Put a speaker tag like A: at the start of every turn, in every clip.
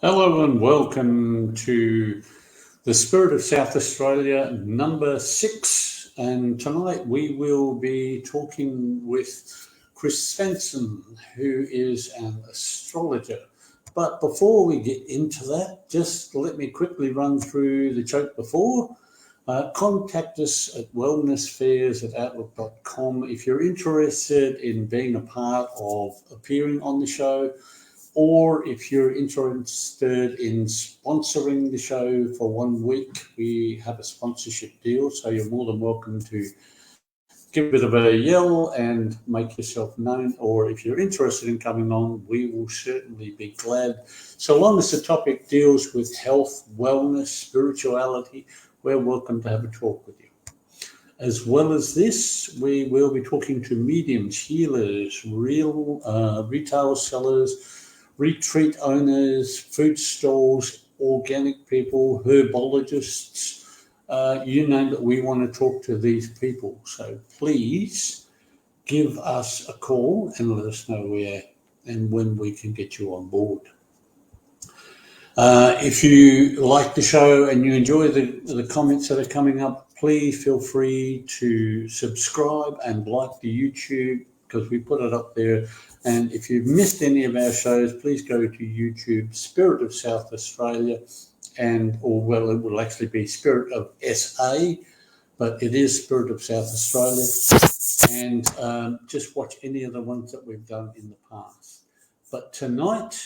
A: Hello and welcome to the Spirit of South Australia number 6, and tonight we will be talking with Kris Svendsen, who is an astrologer. But before we get into that, just let me quickly run through the joke before. Contact us at wellnessfairs@outlook.com if you're interested in being a part of appearing on the show, or if you're interested in sponsoring the show for 1 week. We have a sponsorship deal, so you're more than welcome to give a bit of a yell and make yourself known. Or if you're interested in coming on, we will certainly be glad. So long as the topic deals with health, wellness, spirituality, we're welcome to have a talk with you. As well as this, we will be talking to mediums, healers, retail sellers, retreat owners, food stalls, organic people, herbologists, you name it, we want to talk to these people. So please give us a call and let us know where and when we can get you on board. If you like the show and you enjoy the comments that are coming up, please feel free to subscribe and like the YouTube, because we put it up there. And if you've missed any of our shows, please go to YouTube, Spirit of South Australia, it will actually be Spirit of SA, but it is Spirit of South Australia. And just watch any of the ones that we've done in the past. But tonight,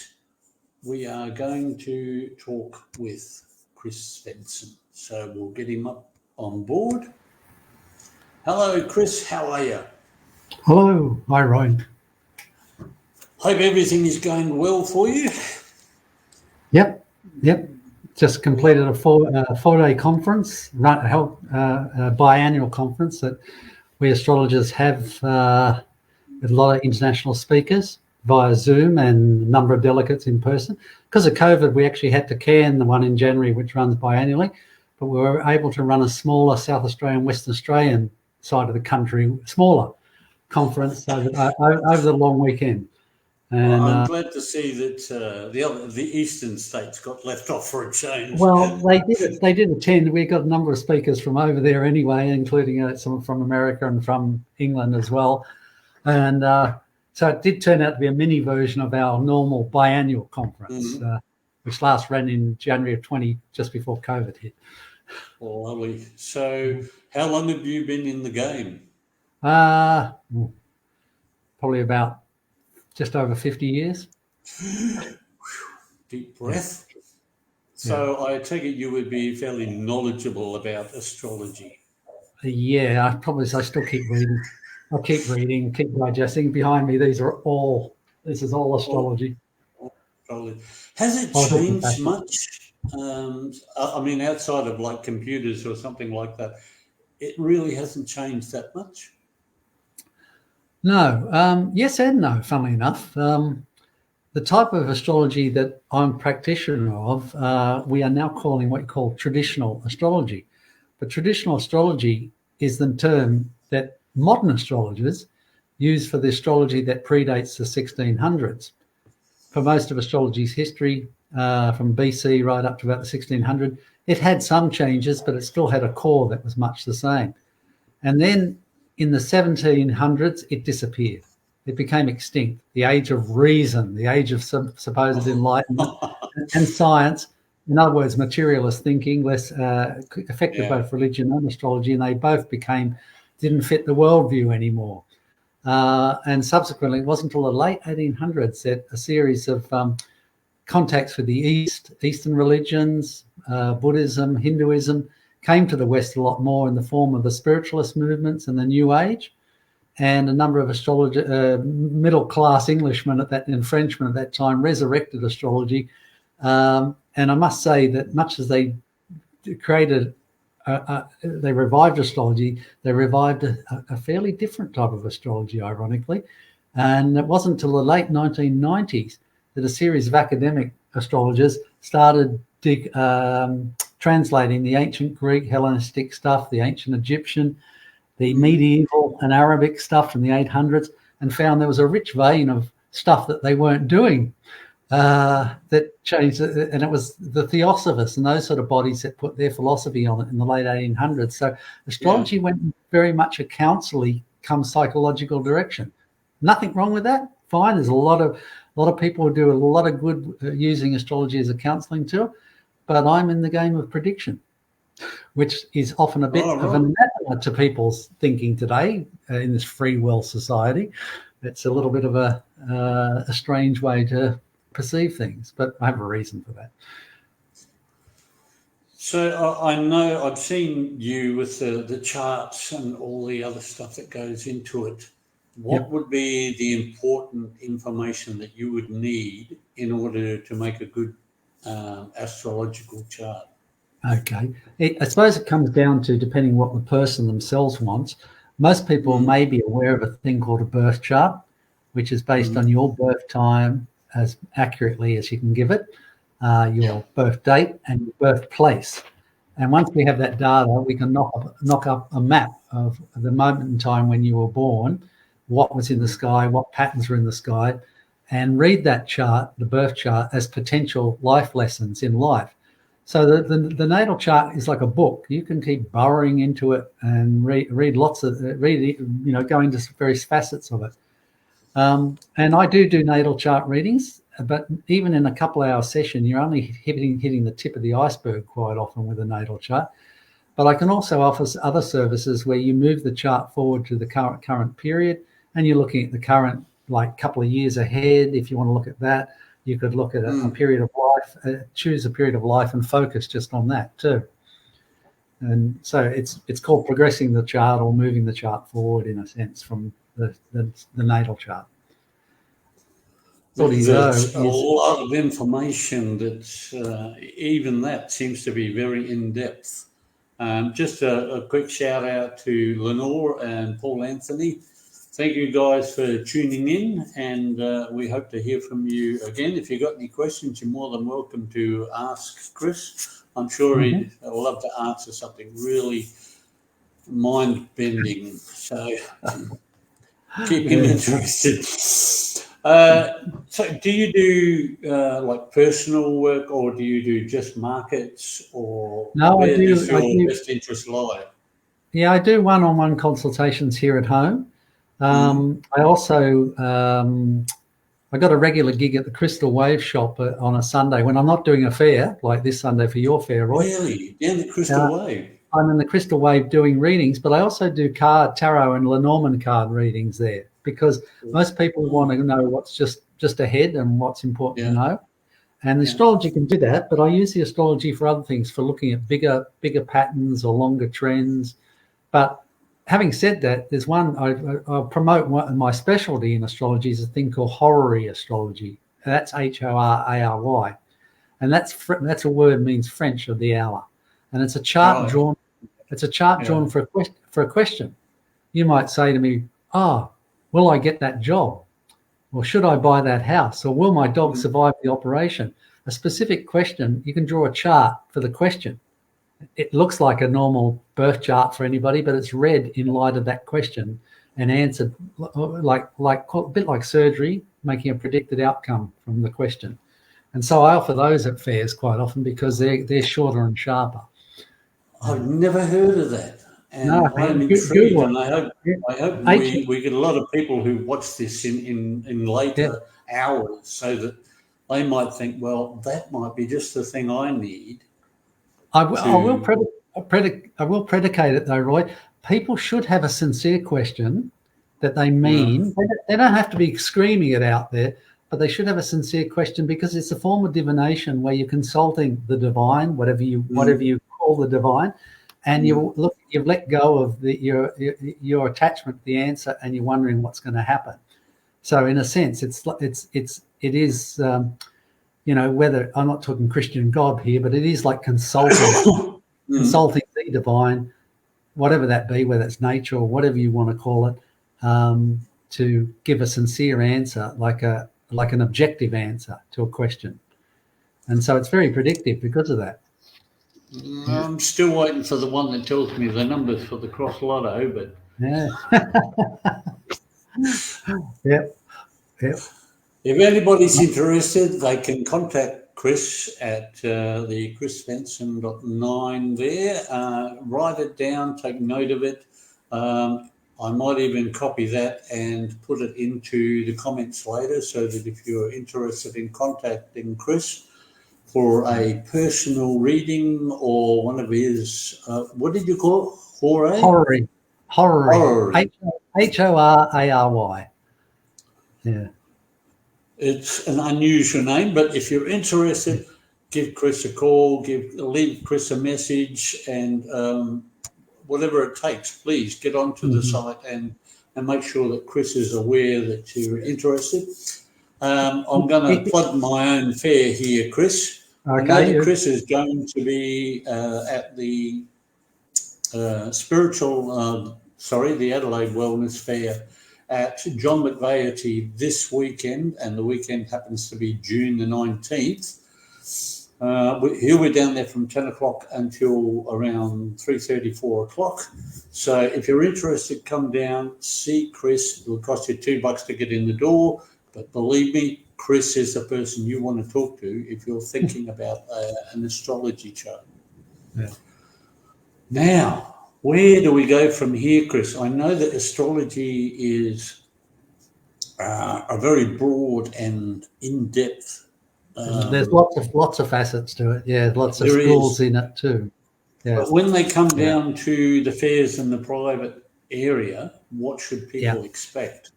A: we are going to talk with Kris Svendsen. So we'll get him up on board. Hello, Kris. How are you?
B: Hello. Hi, Ryan.
A: Hope everything is going well for you.
B: Yep. Just completed a four-day conference, biannual conference that we astrologers have with a lot of international speakers via Zoom and a number of delegates in person. Because of COVID, we actually had to can the one in January, which runs biannually, but we were able to run a smaller South Australian, Western Australian side of the country, smaller conference over the long weekend. And
A: I'm glad to see that the eastern states got left off for a change.
B: Well, they did attend. We got a number of speakers from over there anyway, including some from America and from England as well. And so it did turn out to be a mini version of our normal biannual conference, which last ran in January of 20, just before COVID hit.
A: Well, lovely. So how long have you been in the game?
B: Probably about just over 50 years.
A: Deep breath. Yeah. So I take it you would be fairly knowledgeable about astrology.
B: Yeah, I still keep reading. I'll keep reading, keep digesting. Behind me, this is all astrology.
A: Has it changed much? I mean, outside of like computers or something like that, it really hasn't changed that much?
B: No. Yes and no, funnily enough. The type of astrology that I'm a practitioner of, we are now calling what you call traditional astrology. But traditional astrology is the term that modern astrologers use for the astrology that predates the 1600s. For most of astrology's history, from BC right up to about the 1600, it had some changes, but it still had a core that was much the same. And then in the 1700s, it disappeared. It became extinct. The age of reason, the age of supposed enlightenment and science, in other words, materialist thinking, less affected both religion and astrology, and they both didn't fit the worldview anymore. And subsequently, it wasn't until the late 1800s that a series of contacts with the Eastern religions, Buddhism, Hinduism, came to the West a lot more in the form of the spiritualist movements and the New Age, and a number of middle-class Englishmen and Frenchmen at that time resurrected astrology. And I must say that much as they they revived astrology, they revived a fairly different type of astrology, ironically. And it wasn't until the late 1990s that a series of academic astrologers started translating the ancient Greek, Hellenistic stuff, the ancient Egyptian, the medieval and Arabic stuff from the 800s, and found there was a rich vein of stuff that they weren't doing that changed, and it was the Theosophists and those sort of bodies that put their philosophy on it in the late 1800s. So astrology went very much a counselly, come psychological direction. Nothing wrong with that. Fine. There's a lot of people who do a lot of good using astrology as a counselling tool, but I'm in the game of prediction, which is often a bit of an anathema to people's thinking today in this free will society. It's a little bit of a strange way to perceive things, but I have a reason for that.
A: So I know I've seen you with the charts and all the other stuff that goes into it. What would be the important information that you would need in order to make a good astrological chart?
B: Okay. I suppose it comes down to, depending what the person themselves wants. Most people may be aware of a thing called a birth chart, which is based on your birth time as accurately as you can give it, your birth date and your birthplace. And once we have that data, we can knock up a map of the moment in time when you were born, what was in the sky, what patterns were in the sky, and read that chart, the birth chart, as potential life lessons in life. So the natal chart is like a book. You can keep burrowing into it and read lots of go into various facets of it. And I do natal chart readings, but even in a couple-hour session, you're only hitting the tip of the iceberg quite often with a natal chart. But I can also offer other services where you move the chart forward to the current period, and you're looking at the current, like, couple of years ahead. If you want to look at that, you could look at a period of life, choose a period of life and focus just on that too. And so it's called progressing the chart or moving the chart forward, in a sense, from the natal chart.
A: There's a lot of information that even that seems to be very in-depth. Just a quick shout out to Lenore and Paul Anthony. Thank you guys for tuning in, and we hope to hear from you again. If you've got any questions, you're more than welcome to ask Kris. I'm sure he'd love to answer something really mind-bending. So keep him interested. So do you do like personal work, or do you do just markets, or where does your best interest lie?
B: Yeah, I do one-on-one consultations here at home. I also I got a regular gig at the Crystal Wave shop on a Sunday when I'm not doing a fair like this Sunday for your fair, Roy.
A: Really? Down the Crystal Wave?
B: I'm in the Crystal Wave doing readings, but I also do tarot and Lenormand card readings there, because most people want to know what's just ahead and what's important to know. And the astrology can do that, but I use the astrology for other things, for looking at bigger patterns or longer trends. But having said that, there's one I'll promote. My specialty in astrology is a thing called horary astrology. And that's Horary, and that's a word means French of the hour, and it's a chart drawn. It's a chart drawn for a question. You might say to me, will I get that job? Or should I buy that house? Or will my dog survive the operation? A specific question, you can draw a chart for the question. It looks like a normal birth chart for anybody, but it's read in light of that question and answered like a bit like surgery, making a predicted outcome from the question. And so I offer those at fairs quite often because they're shorter and sharper.
A: I've never heard of that. And I'm intrigued, and I hope we get a lot of people who watch this in later hours, so that they might think, well, that might be just the thing I need.
B: I will predicate it though, Roy. People should have a sincere question that they mean. They don't have to be screaming it out there, but they should have a sincere question, because it's a form of divination where you're consulting the divine, whatever you call the divine, and you've let go of your attachment to the answer, and you're wondering what's going to happen. So in a sense, it is whether I'm not talking Christian God here, but it is like consulting the divine, whatever that be, whether it's nature or whatever you want to call it, to give a sincere answer, like an objective answer to a question. And so it's very predictive because of that.
A: I'm still waiting for the one that tells me the numbers for the cross lotto, but
B: Yep.
A: If anybody's interested, they can contact Kris at the Svendsen.9 there. Write it down, take note of it. I might even copy that and put it into the comments later, so that if you're interested in contacting Kris for a personal reading or one of his, what did you call it?
B: Horary. Horary. Yeah.
A: It's an unusual name, but if you're interested, give Kris a call, leave Kris a message, and whatever it takes, please get onto the site and make sure that Kris is aware that you're interested. I'm going to plug my own fair here, Kris. Okay. I know that Kris is going to be at the the Adelaide Wellness Fair at John McVeigh this weekend, and the weekend happens to be June the 19th. He'll be down there from 10 o'clock until around 3:30, 4 o'clock. So if you're interested, come down, see Kris. It'll cost you $2 to get in the door, but believe me, Kris is the person you want to talk to if you're thinking about an astrology chart.
B: Yeah.
A: Now, where do we go from here, Kris? I know that astrology is a very broad and in-depth.
B: There's lots of facets to it. Yeah, lots of schools in it too. Yeah.
A: But when they come down to the fairs in the private area, what should people expect?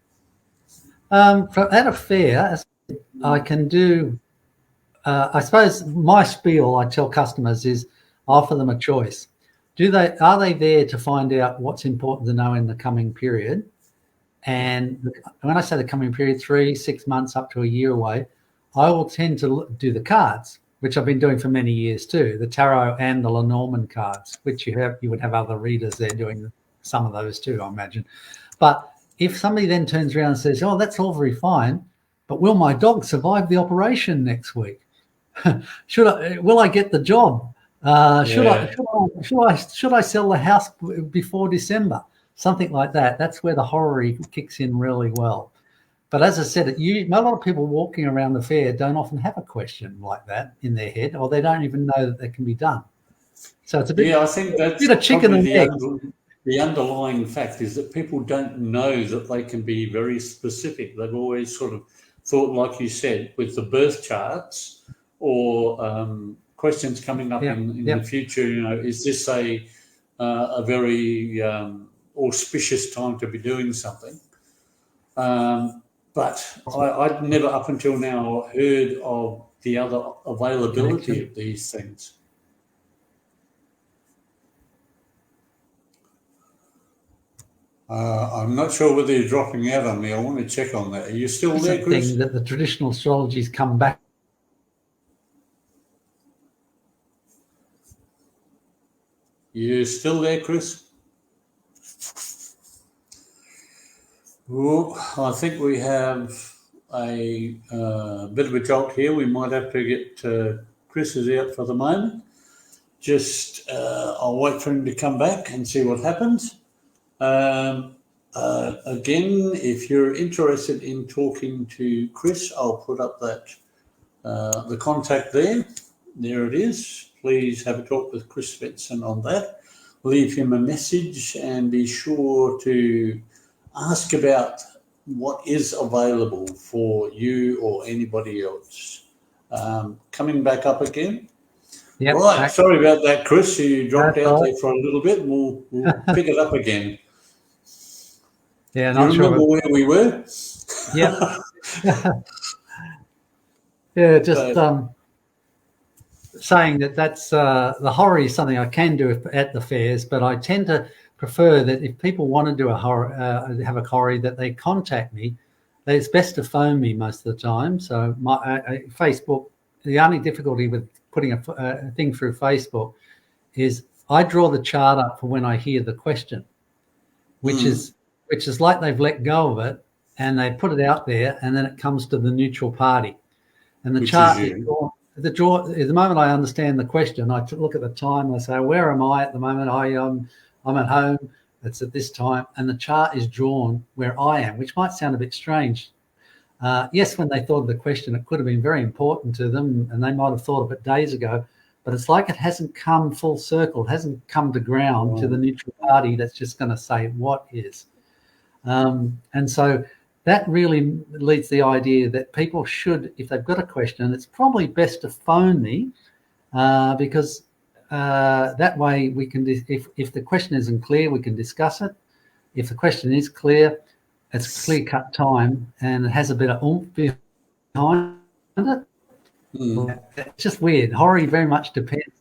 B: At a fair, I can do. I suppose my spiel I tell customers is offer them a choice. Are they there to find out what's important to know in the coming period? And when I say the coming period, 3, 6 months up to a year away, I will tend to do the cards, which I've been doing for many years too, the tarot and the Lenormand cards, which you would have other readers there doing some of those too, I imagine. But if somebody then turns around and says, "Oh, that's all very fine, but will my dog survive the operation next week? Will I get the job? Should I sell the house before December?" Something like that. That's where the horary kicks in really well. But as I said, a lot of people walking around the fair don't often have a question like that in their head, or they don't even know that that can be done. So it's a bit.
A: I think that's
B: a bit of chicken and egg.
A: The underlying fact is that people don't know that they can be very specific. They've always sort of thought, like you said, with the birth charts or questions coming up in the future. Is this a very auspicious time to be doing something? But I'd never up until now heard of the other availability of these things. I'm not sure whether you're dropping out on me. I want to check on that. Are you still there, Kris?
B: That the traditional astrology's come back.
A: You still there, Kris? Well, I think we have a bit of a jolt here. We might have to get Kris is out for the moment. I'll wait for him to come back and see what happens. Again, if you're interested in talking to Kris, I'll put up that the contact there. There it is. Please have a talk with Kris Svendsen on that. Leave him a message and be sure to ask about what is available for you or anybody else. Coming back up again.
B: Yep,
A: right. Sorry about that, Kris. You dropped out there for a little bit. We'll pick it up again.
B: Yeah,
A: not sure. Remember where we were?
B: Yeah. Yeah, just saying that's the horary is something I can do at the fairs, but I tend to prefer that if people want to do have a horary, that they contact me. It's best to phone me most of the time. So my Facebook, the only difficulty with putting a thing through Facebook is I draw the chart up for when I hear the question, which is like they've let go of it and they put it out there, and then it comes to the neutral party, and the chart the moment I understand the question, I look at the time and I say, where am I at the moment? I'm at home. It's at this time, and the chart is drawn where I am, which might sound a bit strange. Yes, when they thought of the question, it could have been very important to them, and they might have thought of it days ago. But it's like it hasn't come full circle, it hasn't come to ground to the neutral party that's just going to say what is. And so that really leads the idea that people should, if they've got a question, it's probably best to phone me, because that way we can, if the question isn't clear, we can discuss it. If the question is clear, it's clear-cut time and it has a bit of oomph behind it. It's just weird. Horary very much depends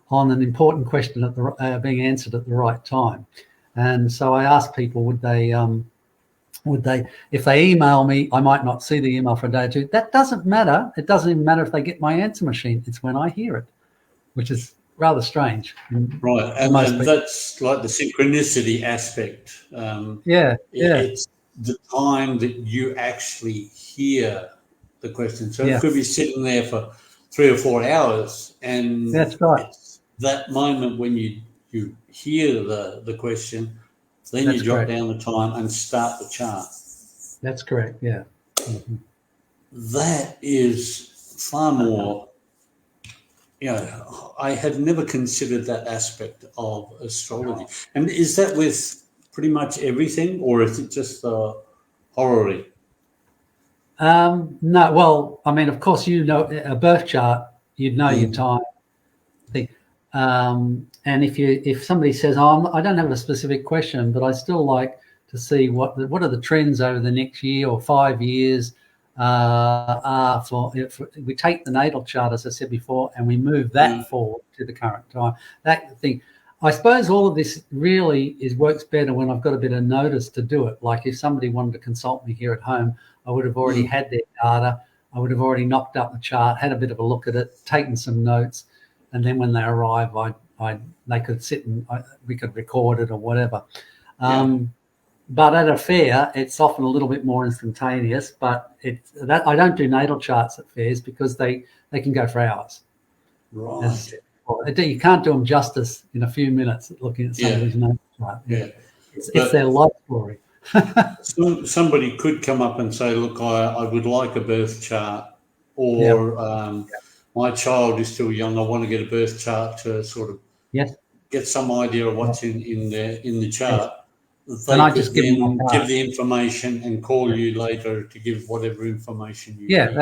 B: on an important question at the being answered at the right time. And so I ask people, would they, if they email me, I might not see the email for a day or two. That doesn't matter. It doesn't even matter if they get my answer machine. It's when I hear it, which is rather strange.
A: Right, and that's like the synchronicity aspect. It's the time that you actually hear the question. So it could be sitting there for 3 or 4 hours, and
B: that's right.
A: It's that moment when you hear the question, then you jot down the time and start the chart.
B: That's correct, yeah.
A: That is far more, I had never considered that aspect of astrology. And is that with pretty much everything, or is it just the horary?
B: No, well, I mean, of course, a birth chart, you'd know your time. And if somebody says, I don't have a specific question, but I still like to see what are the trends over the next year or 5 years are we take the natal chart, as I said before, and we move that forward to the current time. That thing, I suppose all of this really works better when I've got a bit of notice to do it. Like if somebody wanted to consult me here at home, I would have already had their data. I would have already knocked up the chart, had a bit of a look at it, taken some notes, and then when they arrive, they could sit and we could record it or whatever. But at a fair, it's often a little bit more instantaneous. But I don't do natal charts at fairs because they can go for hours.
A: Right.
B: You can't do them justice in a few minutes looking at somebody's natal chart. It's their life story.
A: Somebody could come up and say, look, I would like a birth chart, or my child is still young, I want to get a birth chart to sort of get some idea of what's in the chart. They could then give the information and call you later to give whatever information you need.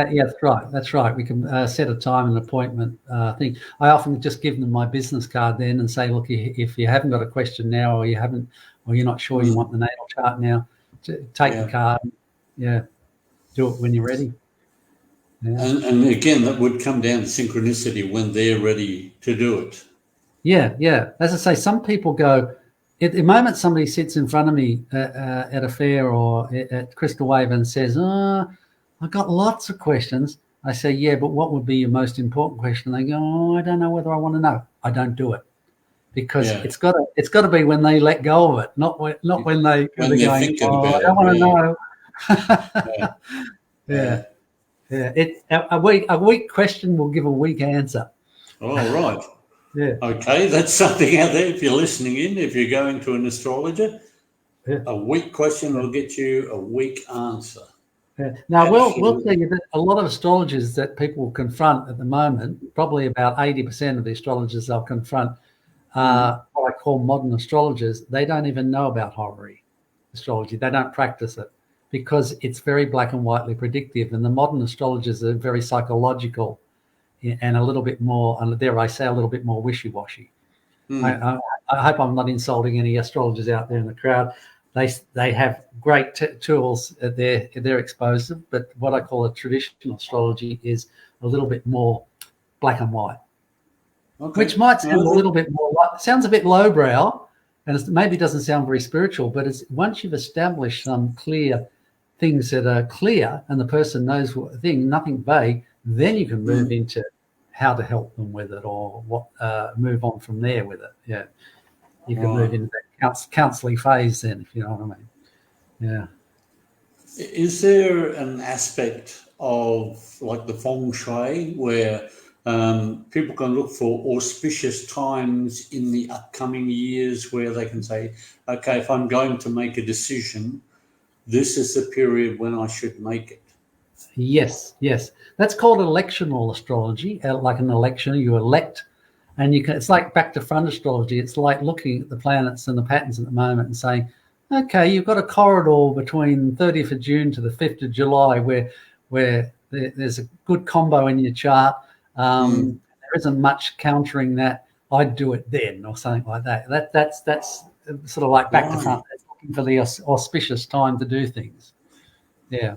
B: That's right. We can set a time and appointment thing. I often just give them my business card then and say, look, if you haven't got a question now, or you're not sure you want the natal chart now, take the card. Do it when you're ready.
A: And again, that would come down to synchronicity when they're ready to do it.
B: As I say, some people go, at the moment somebody sits in front of me at a fair or at Crystal Wave and says, I've got lots of questions. I say, but what would be your most important question? They go, I don't know whether I want to know. I don't do it. Because it's got to be when they let go of it, not when they're going, I don't want to know. A weak question will give a weak answer.
A: Oh, right. Okay, that's something out there. If you're listening in, if you're going to an astrologer, a weak question will get you a weak answer.
B: Now, we'll tell you that a lot of astrologers that people confront at the moment, probably about 80% of the astrologers they'll confront, what I call modern astrologers, they don't even know about horary astrology. They don't practice it because it's very black and whitely predictive. And the modern astrologers are very psychological and a little bit more, and dare I say, a little bit more wishy-washy. I hope I'm not insulting any astrologers out there in the crowd. They have great tools at their disposal, but what I call a traditional astrology is a little bit more black and white. Okay. Which might sound a little bit more, sounds a bit lowbrow, and it maybe doesn't sound very spiritual, but once you've established some clear things that are clear and the person knows what thing, nothing vague, then you can move into how to help them with it or what move on from there with it. Yeah. You can move into that counselling phase then, if you know what I mean. Yeah.
A: Is there an aspect of like the feng shui where people can look for auspicious times in the upcoming years where they can say, okay, if I'm going to make a decision, this is the period when I should make it?
B: Yes, yes. That's called electional astrology. Like an election, you elect, and you can. It's like back to front astrology. It's like looking at the planets and the patterns at the moment and saying, okay, you've got a corridor between 30th of June to the 5th of July where there's a good combo in your chart. There isn't much countering that. I'd do it then, or something like that. That's sort of like back to front. It's looking for the auspicious time to do things. Yeah.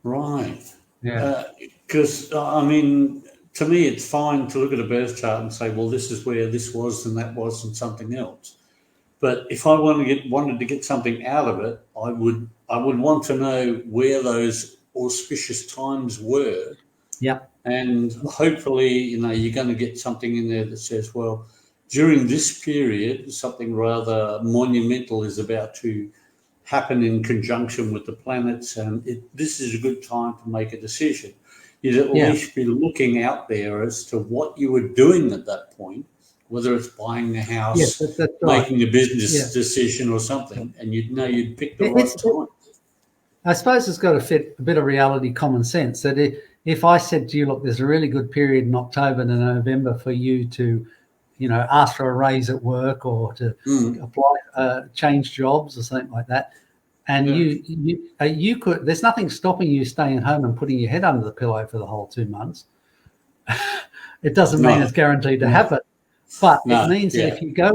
A: Right.
B: Yeah.
A: Because, I mean, to me, it's fine to look at a birth chart and say, well, this is where this was and that was and something else. But if I wanted to get something out of it, I would want to know where those auspicious times were.
B: Yeah.
A: And hopefully, you're going to get something in there that says, well, during this period, something rather monumental is about to happen in conjunction with the planets, and this is a good time to make a decision. You'd at least be looking out there as to what you were doing at that point, whether it's buying the house,
B: that's right.
A: making a business decision or something, and you'd pick the right time.
B: I suppose it's got to fit a bit of reality, common sense, that if I said to you, look, there's a really good period in October and November for you to, ask for a raise at work or to apply, change jobs or something like that, and you could, there's nothing stopping you staying home and putting your head under the pillow for the whole 2 months. It doesn't mean it's guaranteed to happen, but it means that if you go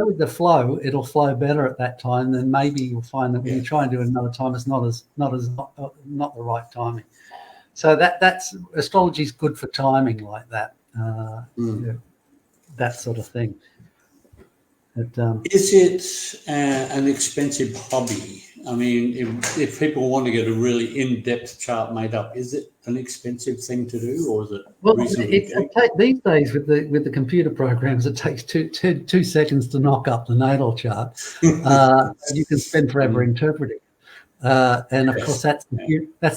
B: with the flow, it'll flow better at that time. Then maybe you'll find that when you try and do it another time, it's not the right timing. So that's astrology is good for timing like that. That sort of thing.
A: Is it an expensive hobby? I mean, if people want to get a really in-depth chart made up, is it an expensive thing to do, or is it reasonably cheap?
B: These days with the computer programs, it takes two seconds to knock up the natal chart. You can spend forever interpreting, and of course that's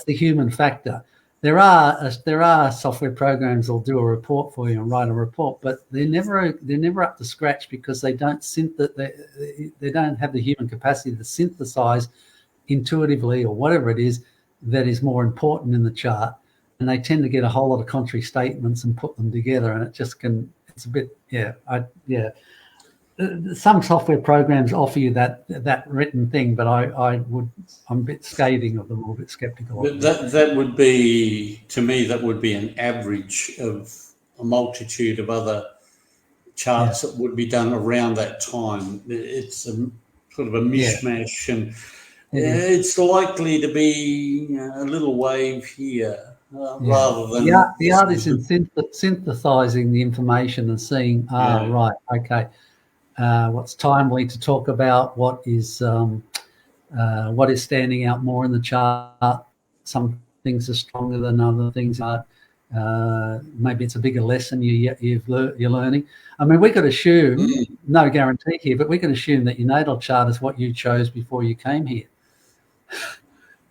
B: the human factor. There are software programs that'll do a report for you and write a report, but they're never up to scratch because they don't they don't have the human capacity to synthesize intuitively or whatever it is that is more important in the chart, and they tend to get a whole lot of contrary statements and put them together, and it's a bit some software programs offer you that written thing, but I'm a bit scathing of them, or a bit skeptical of them.
A: That would be, to me, that would be an average of a multitude of other charts that would be done around that time. It's a sort of a mishmash, and it's likely to be a little wave here rather than...
B: The art is in synthesizing the information and seeing, right, okay, what's timely to talk about, what is standing out more in the chart. Some things are stronger than other things are. Maybe it's a bigger lesson you're learning. I mean, we could assume, no guarantee here, but we can assume that your natal chart is what you chose before you came here.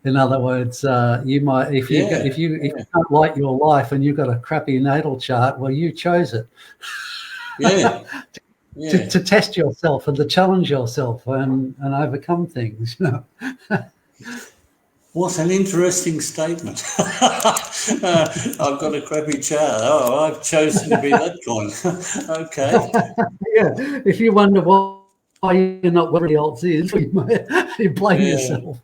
B: In other words, you might, if you don't like your life and you've got a crappy natal chart, well, you chose it. To test yourself and to challenge yourself and overcome things.
A: What an interesting statement. I've got a crappy chart. Oh, I've chosen to be that kind. Okay.
B: If you wonder why you're not what everybody else is, you blame yourself.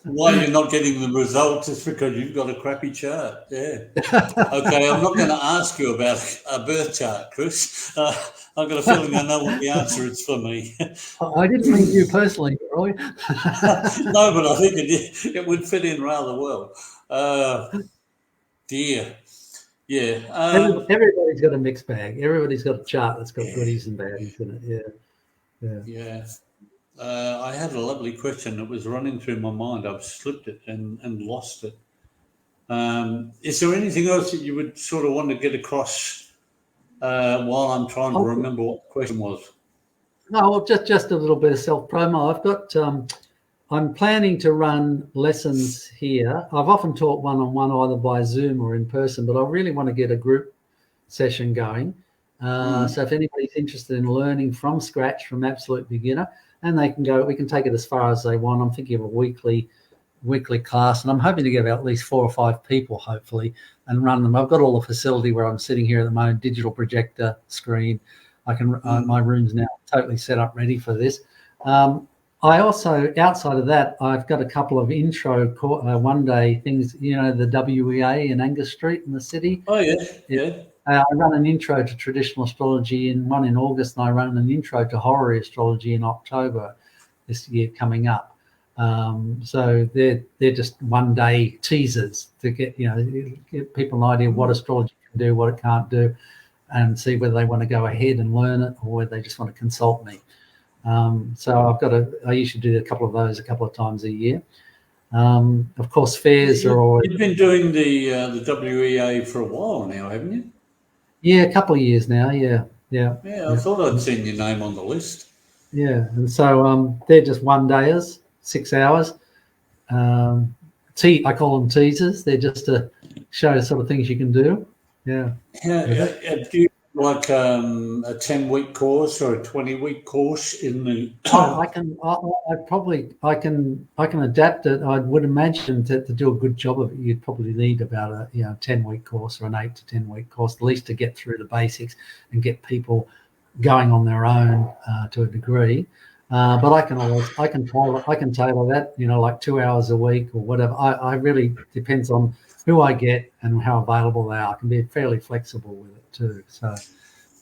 A: Why you're not getting the results is because you've got a crappy chart. Yeah. Okay, I'm not going to ask you about a birth chart, Kris. I've got a feeling I know what the answer is for me.
B: I didn't mean you personally, Roy.
A: No, but I think it would fit in rather well. Dear. Yeah.
B: Everybody's got a mixed bag. Everybody's got a chart that's got goodies and baddies in it.
A: Yeah. I had a lovely question that was running through my mind. I've slipped it and lost it. Is there anything else that you would sort of want to get across while I'm trying to remember what the question was?
B: No, well, just a little bit of self-promo. I've got, I'm planning to run lessons here. I've often taught one-on-one either by Zoom or in person, but I really want to get a group session going. So if anybody's interested in learning from scratch, from absolute beginner, and we can take it as far as they want. I'm thinking of a weekly weekly class, and I'm hoping to get at least 4 or 5 people, hopefully, and run them. I've got all the facility where I'm sitting here at the moment, digital projector screen. I can my room's now totally set up, ready for this. I also, outside of that, I've got a couple of intro one-day things. You know, the WEA in Angus Street in the city.
A: Oh yeah.
B: I run an intro to traditional astrology in one in August, and I run an intro to horary astrology in October this year coming up. So they're just one-day teasers to get people an idea of what astrology can do, what it can't do, and see whether they want to go ahead and learn it or whether they just want to consult me. So I usually do a couple of those a couple of times a year. Of course, fairs are always.
A: You've been doing the WEA for a while now, haven't you?
B: Yeah, a couple of years now. Yeah.
A: I thought I'd seen your name on the list.
B: Yeah, and so they're just one-dayers, 6 hours. I call them teasers. They're just to show the sort of things you can do. Yeah.
A: Do you like a 10-week course or a 20-week course in the?
B: I can adapt it. I would imagine to do a good job of it, you'd probably need about a 10-week course or an 8 to 10-week course, at least to get through the basics and get people going on their own to a degree. But I can tailor that, like 2 hours a week or whatever. I really depends on who I get and how available they are. I can be fairly flexible with it too. So,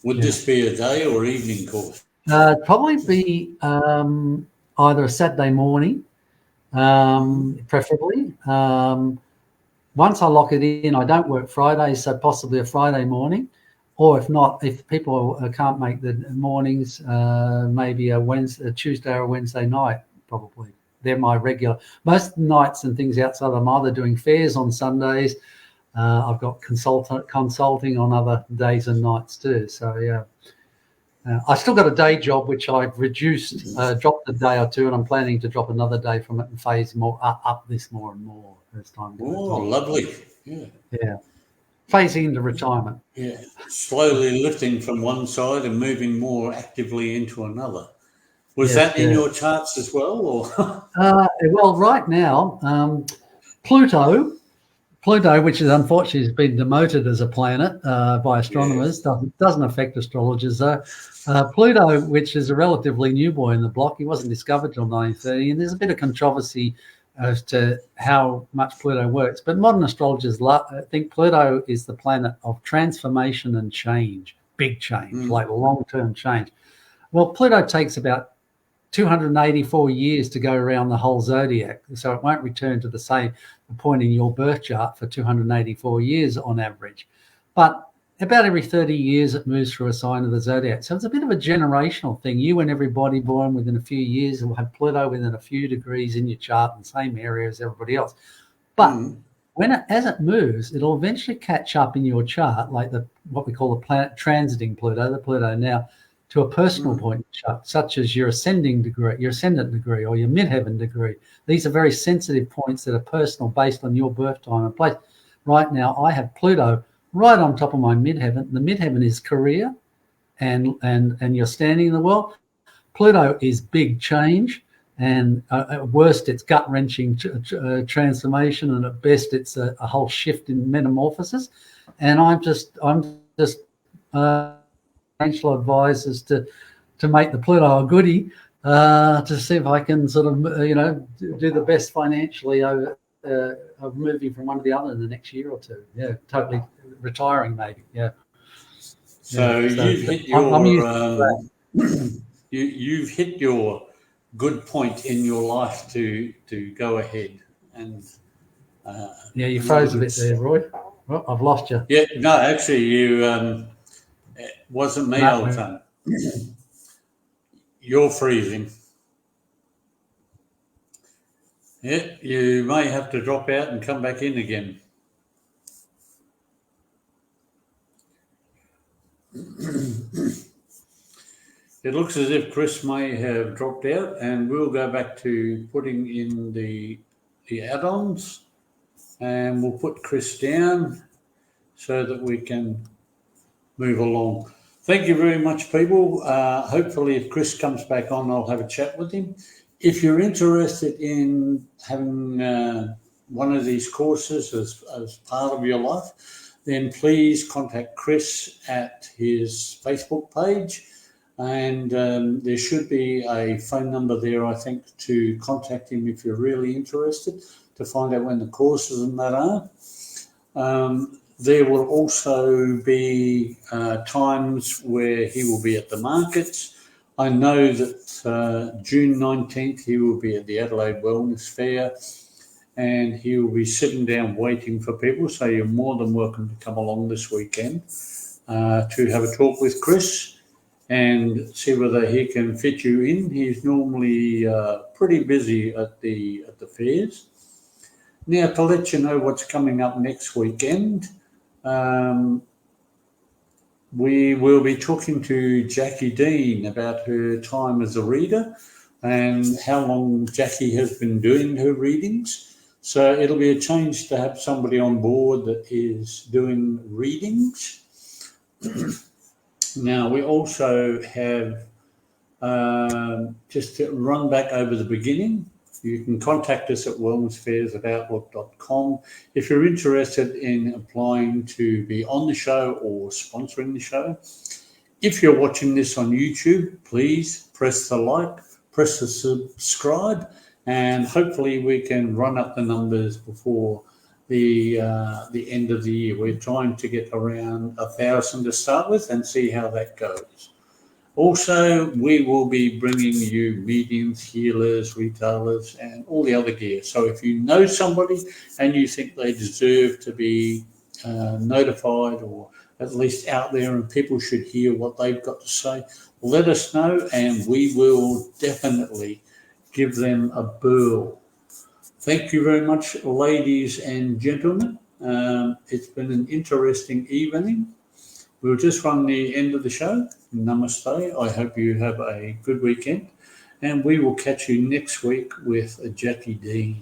A: would this be a day or evening course?
B: Probably be either a Saturday morning, preferably. Once I lock it in, I don't work Fridays, so possibly a Friday morning. Or if not, if people can't make the mornings, maybe a Tuesday or a Wednesday night, probably. They're my regular. Most nights and things outside, I'm either doing fairs on Sundays. I've got consulting on other days and nights too. So, yeah. I still got a day job, which I've reduced, dropped a day or two, and I'm planning to drop another day from it and phase up this more and more as time goes on.
A: Oh, lovely.
B: Yeah. Phasing into retirement.
A: Yeah, slowly lifting from one side and moving more actively into another. Was that in your charts as well, or?
B: Well, right now, Pluto, which is unfortunately has been demoted as a planet by astronomers, doesn't affect astrologers though. Pluto, which is a relatively new boy in the block, he wasn't discovered till 1930, and there's a bit of controversy as to how much Pluto works. But modern astrologers think Pluto is the planet of transformation and change, big change, like long-term change. Well, Pluto takes about 284 years to go around the whole zodiac, so it won't return to the same point in your birth chart for 284 years on average. But about every 30 years, it moves through a sign of the zodiac. So it's a bit of a generational thing. You and everybody born within a few years will have Pluto within a few degrees in your chart in the same area as everybody else. But as it moves, it'll eventually catch up in your chart, like what we call the planet transiting Pluto, the Pluto now, to a personal point in the chart, such as your ascendant degree, or your midheaven degree. These are very sensitive points that are personal based on your birth time and place. Right now, I have Pluto right on top of my midheaven. The midheaven is career and your standing in the world. Pluto is big change, and at worst it's gut-wrenching transformation, and at best it's a whole shift in metamorphosis. And I'm just financial advisors to make the Pluto a goodie, to see if I can sort of do the best financially over of moving from one to the other in the next year or two. Yeah, totally retiring maybe. Yeah.
A: So you've hit your you've hit your good point in your life to go ahead and.
B: You froze a bit there, Roy. Well, I've lost you.
A: Yeah, no, actually, you. It wasn't me, old son. You're freezing. Yeah, you may have to drop out and come back in again. It looks as if Kris may have dropped out, and we'll go back to putting in the add-ons, and we'll put Kris down so that we can move along. Thank you very much, people. Hopefully, if Kris comes back on, I'll have a chat with him. If you're interested in having one of these courses as part of your life, then please contact Kris at his Facebook page. And there should be a phone number there, I think, to contact him if you're really interested, to find out when the courses and that are. There will also be times where he will be at the markets. I know that June 19th he will be at the Adelaide Wellness Fair, and he will be sitting down waiting for people. So you're more than welcome to come along this weekend to have a talk with Kris and see whether he can fit you in. He's normally pretty busy at the fairs. Now, to let you know what's coming up next weekend, we will be talking to Jackie Dean about her time as a reader and how long Jackie has been doing her readings. So it'll be a change to have somebody on board that is doing readings. Now, we also have, just to run back over the beginning, you can contact us at wellnessfairs@outlook.com if you're interested in applying to be on the show or sponsoring the show. If you're watching this on YouTube, please press the like, press the subscribe, and hopefully we can run up the numbers before the end of the year. We're trying to get around 1,000 to start with and see how that goes. Also, we will be bringing you mediums, healers, retailers, and all the other gear. So if you know somebody and you think they deserve to be notified or at least out there and people should hear what they've got to say, let us know and we will definitely give them a burl. Thank you very much, ladies and gentlemen. It's been an interesting evening. We'll just run the end of the show. Namaste. I hope you have a good weekend. And we will catch you next week with Jackie Dean.